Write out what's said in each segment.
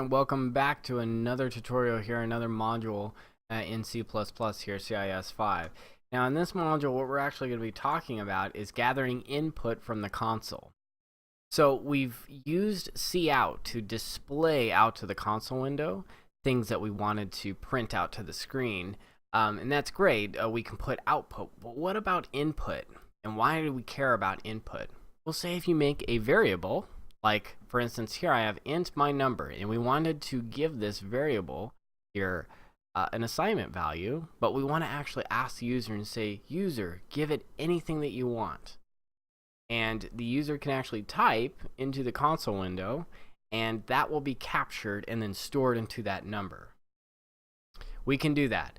and welcome back to another tutorial here, another module in C++ here, CIS5. Now in this module, what we're actually going to be talking about is gathering input from the console. So we've used cout to display out to the console window things that we wanted to print out to the screen, and that's great. We can put output, but what about input? And why do we care about input? We'll say if you make a variable, like for instance here I have int my number, and we wanted to give this variable here an assignment value, but we want to actually ask the user and say, user, give it anything that you want. And the user can actually type into the console window, and that will be captured and then stored into that number. We can do that.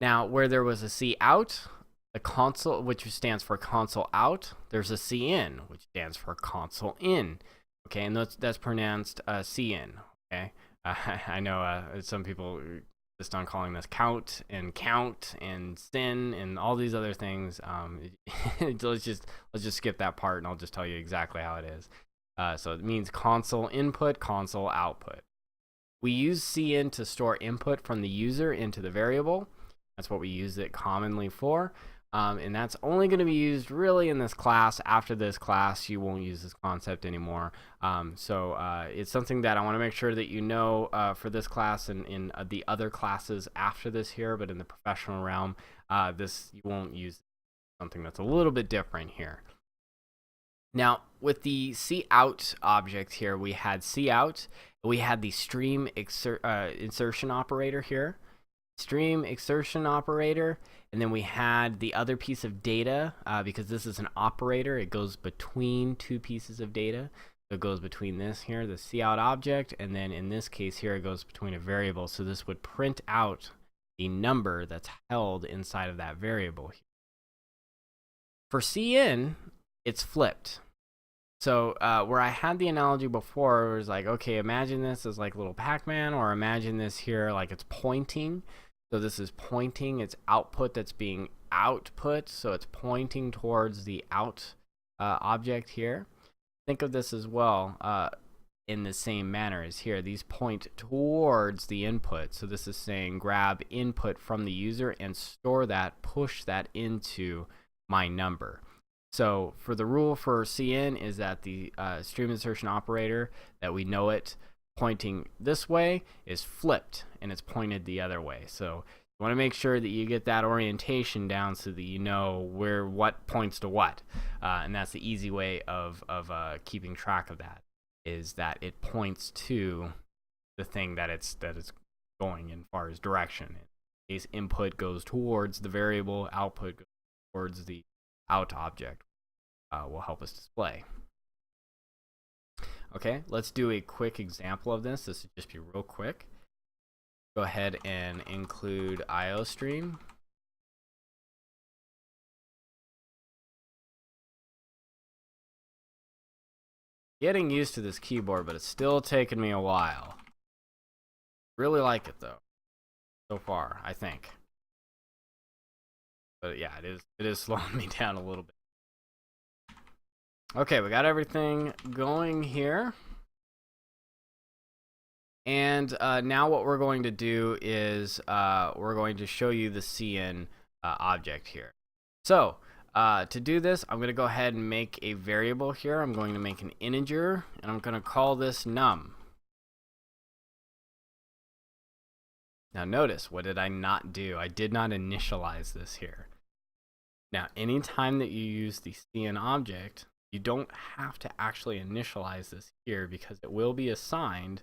Now, where there was a cout, the console, which stands for console out, there's a cin, which stands for console in. Okay, and that's pronounced cin. Okay, I know some people insist on calling this count and sin and all these other things. let's just skip that part, and I'll just tell you exactly how it is. So it means console input, console output. We use cin to store input from the user into the variable. That's what we use it commonly for. And that's only going to be used really in this class. After this class, you won't use this concept anymore. It's something that I want to make sure that you know for this class and in the other classes after this here, but in the professional realm, you won't use something that's a little bit different here. Now, with the cout object here, we had cout, we had the stream insertion operator here. Stream insertion operator, and then we had the other piece of data, because this is an operator, it goes between two pieces of data. So it goes between this here, the cout object, and then in this case here it goes between a variable. So this would print out the number that's held inside of that variable. For cin, it's flipped. So where I had the analogy before, it was like, okay, imagine this as like little Pac-Man, or imagine this here like it's pointing. So this is pointing, it's output that's being output, so it's pointing towards the out object here. Think of this as well in the same manner as here. These point towards the input. So this is saying grab input from the user and store that, push that into my number. So for the rule for cin is that the stream insertion operator, that we know it pointing this way, is flipped and it's pointed the other way. So you want to make sure that you get that orientation down so that you know where what points to what, and that's the easy way of keeping track of that, is that it points to the thing that it's going in far as direction. In case input goes towards the variable, output goes towards the out object, will help us display. Okay, let's do a quick example of this. This would just be real quick. Go ahead and include IOStream. Getting used to this keyboard, but it's still taking me a while. Really like it though, so far, I think. But yeah, it is slowing me down a little bit. Okay, we got everything going here. And now what we're going to do is we're going to show you the cin object here. So to do this, I'm going to go ahead and make a variable here. I'm going to make an integer, and I'm going to call this num. Now notice, what did I not do? I did not initialize this here. Now anytime that you use the cin object, you don't have to actually initialize this here, because it will be assigned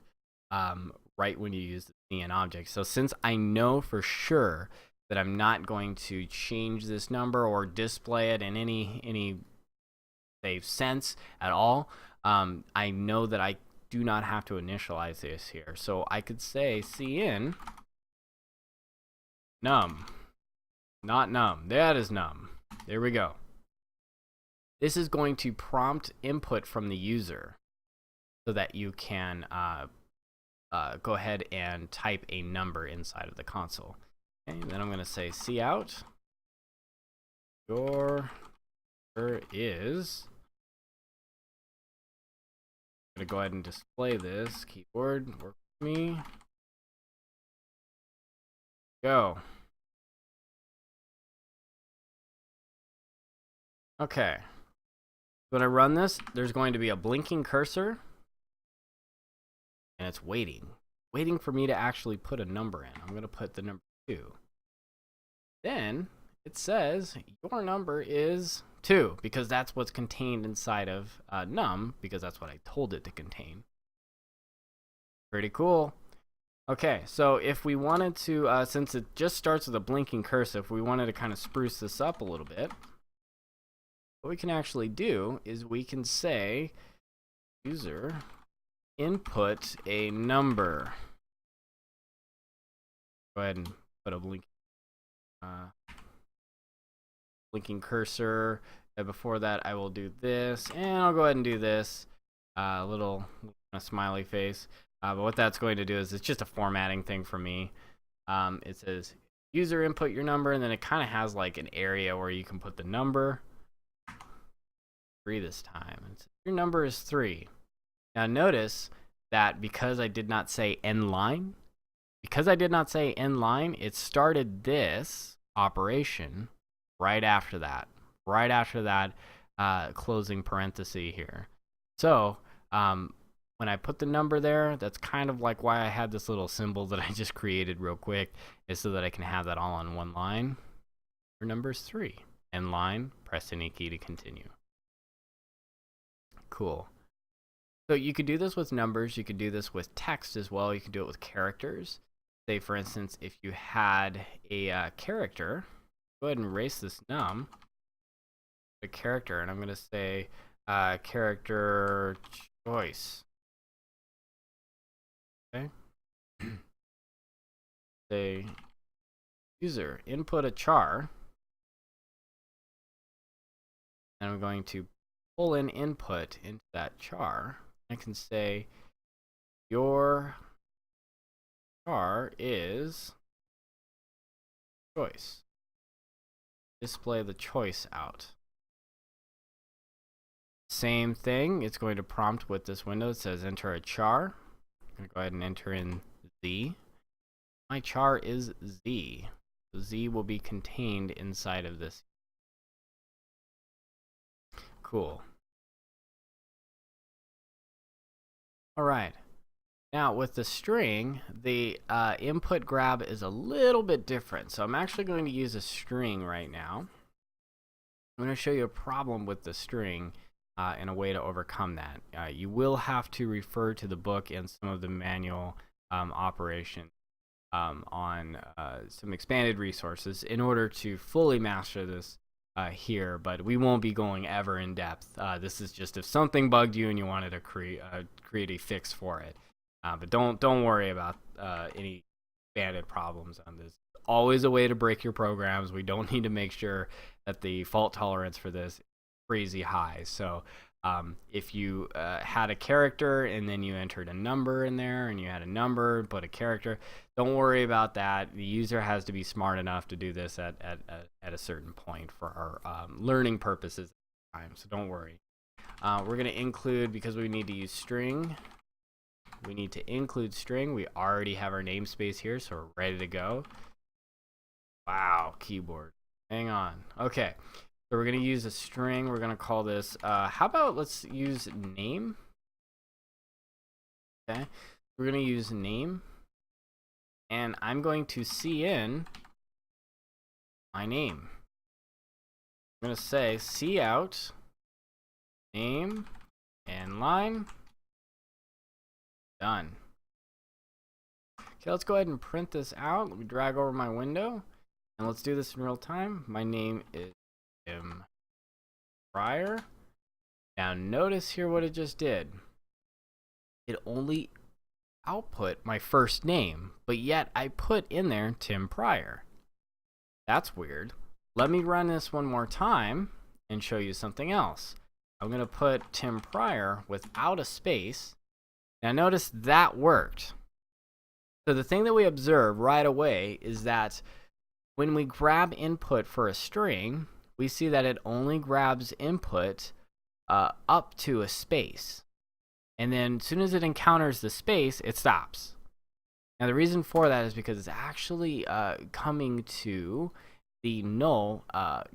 right when you use the cin object. So since I know for sure that I'm not going to change this number or display it in any say sense at all, I know that I do not have to initialize this here. So I could say cin num, not num. That is num. There we go. This is going to prompt input from the user so that you can go ahead and type a number inside of the console. Okay, and then I'm going to say cout. Your number is. I'm going to go ahead and display this keyboard. me go. Okay. When I run this, there's going to be a blinking cursor, and it's waiting for me to actually put a number in. I'm going to put the number 2. Then it says your number is 2, because that's what's contained inside of num, because that's what I told it to contain. Pretty cool. Okay, so if we wanted to, since it just starts with a blinking cursor, if we wanted to kind of spruce this up a little bit, what we can actually do is we can say user input a number. Go ahead and put a blinking cursor. Before that, I will do this, and I'll go ahead and do this little smiley face. But what that's going to do is it's just a formatting thing for me. It says user input your number, and then it kind of has like an area where you can put the number. 3 this time. Your number is 3. Now notice that because I did not say end line, it started this operation right after that. Closing parenthesis here. So when I put the number there, that's kind of like why I had this little symbol that I just created real quick, is so that I can have that all on one line. Your number is 3. End line, press any key to continue. Cool. So you could do this with numbers. You could do this with text as well. You could do it with characters. Say, for instance, if you had a character, go ahead and erase this num, the character, and I'm going to say character choice. Okay. Say user input a char, and I'm going to pull in input into that char. I can say your char is choice. Display the choice out. Same thing, it's going to prompt with this window. It says enter a char. I'm going to go ahead and enter in Z. My char is Z. So Z will be contained inside of this. Cool. All right. Now with the string, the input grab is a little bit different. So I'm actually going to use a string right now. I'm going to show you a problem with the string and a way to overcome that. You will have to refer to the book and some of the manual operations on some expanded resources in order to fully master this here, but we won't be going ever in depth. This is just if something bugged you and you wanted to create a fix for it. But don't worry about any expanded problems on this. Always a way to break your programs. We don't need to make sure that the fault tolerance for this is crazy high. So if you had a character and then you entered a number in there, and you had a number, put a character, don't worry about that. The user has to be smart enough to do this at a certain point for our learning purposes at the time. So don't worry. We're going to include, because we need to use string, we need to include string. We already have our namespace here, so we're ready to go. Wow, keyboard. Hang on. Okay. So we're going to use a string. We're going to call this, how about let's use name. Okay. We're going to use name. And I'm going to cin my name. I'm going to say cout name and line. Done. Okay, let's go ahead and print this out. Let me drag over my window. And let's do this in real time. My name is Tim Pryor. Now notice here what it just did. It only output my first name, but yet I put in there Tim Pryor. That's weird. Let me run this one more time and show you something else. I'm going to put Tim Pryor without a space. Now notice that worked. So the thing that we observe right away is that when we grab input for a string, we see that it only grabs input up to a space. And then as soon as it encounters the space, it stops. Now the reason for that is because it's actually coming to the null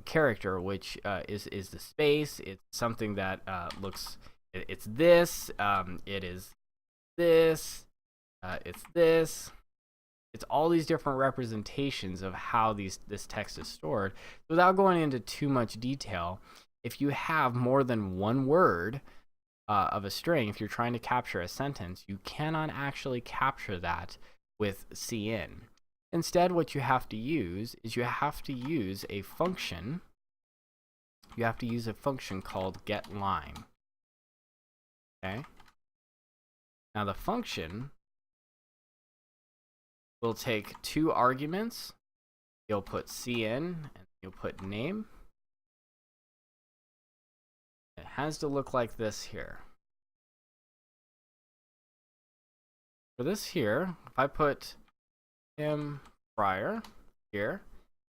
character, which is the space. It's something that looks, it's this, it is this, it's this. It's all these different representations of how this text is stored. Without going into too much detail, if you have more than one word of a string, if you're trying to capture a sentence, you cannot actually capture that with cin. Instead, what you have to use is you have to use a function. You have to use a function called getLine. Okay. Now the function will take two arguments. You'll put cin and you'll put name. It has to look like this here. For this here, if I put Tim Fryer here,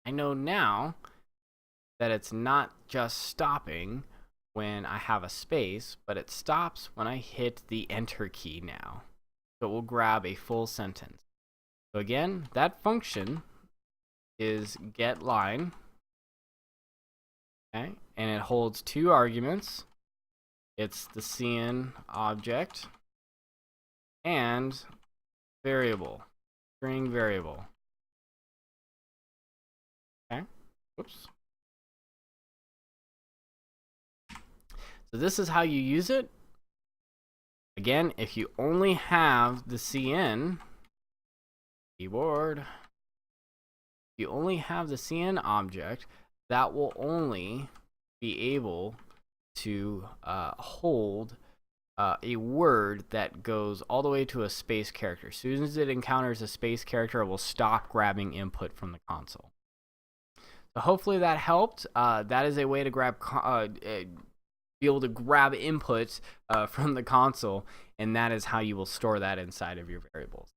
I know now that it's not just stopping when I have a space, but it stops when I hit the enter key now. So it will grab a full sentence. So again, that function is getLine. Okay, and it holds two arguments. It's the cin object and variable, string variable. Okay, whoops. So this is how you use it. Again, if you only have the cin keyboard, if you only have the cin object, that will only be able to hold a word that goes all the way to a space character. As soon as it encounters a space character, it will stop grabbing input from the console. So hopefully that helped. That is a way to be able to grab input from the console, and that is how you will store that inside of your variables.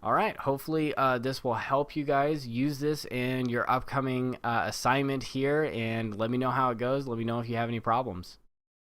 All right, hopefully this will help you guys use this in your upcoming assignment here, and let me know how it goes. Let me know if you have any problems.